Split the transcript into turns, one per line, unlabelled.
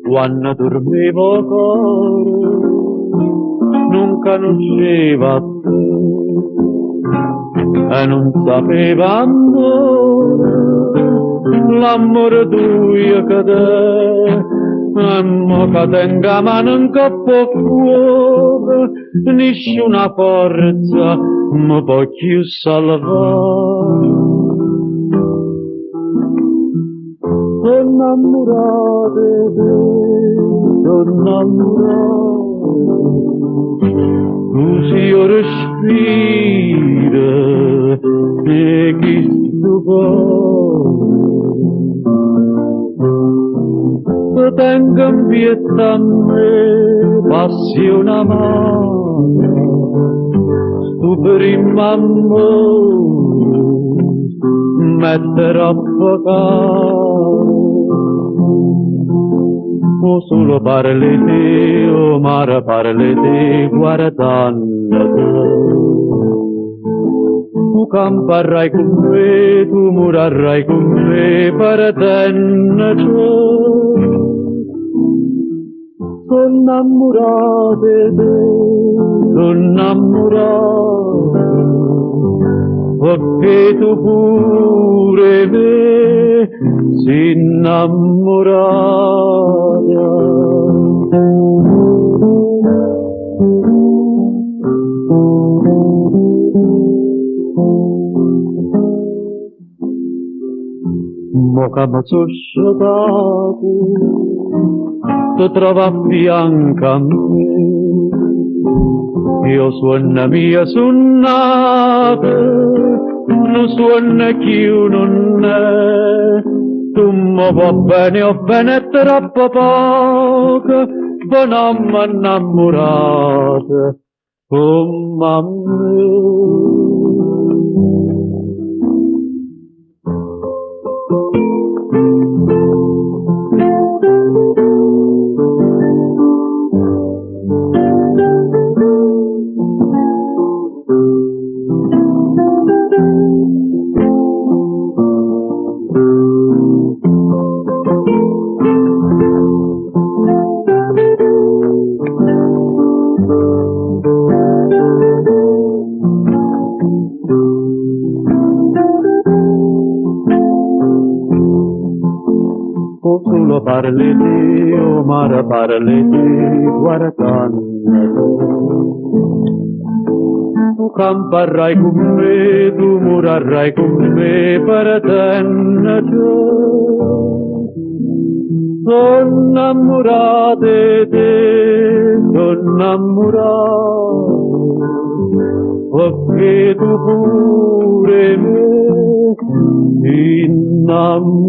Quando dormivo cuore non conosceva te e non sapeva amore, l'amore tuo che te, e mo che tenga mano in coppo cuore, nessuna forza mi può più salvare. Sono innamorato di te, sono innamorato, tu sei il respiro e chi tu vuoi. Tengo in pietà a me, passione amara, tu primo amore, metterò a pagare. O solo parli te, o mare parli te, guardando te. Tu camperai con me, tu morirai con me, perdendo te. Sono innamorato di te, sono innamorato, perché tu pure me sei innamorata. Mo che mi sono scioltato, ti trovo a fianco a me. Io suona mia suonata, non suona più non è. Tu mi va bene o bene troppo poco, per non mi innamorare come a me. O solo parli te, o mare parli te, guardando te. Tu camperai con me, tu morirai con me, perdendo te. Sono innamorato di te, sono innamorato, perché tu pure me innamorata.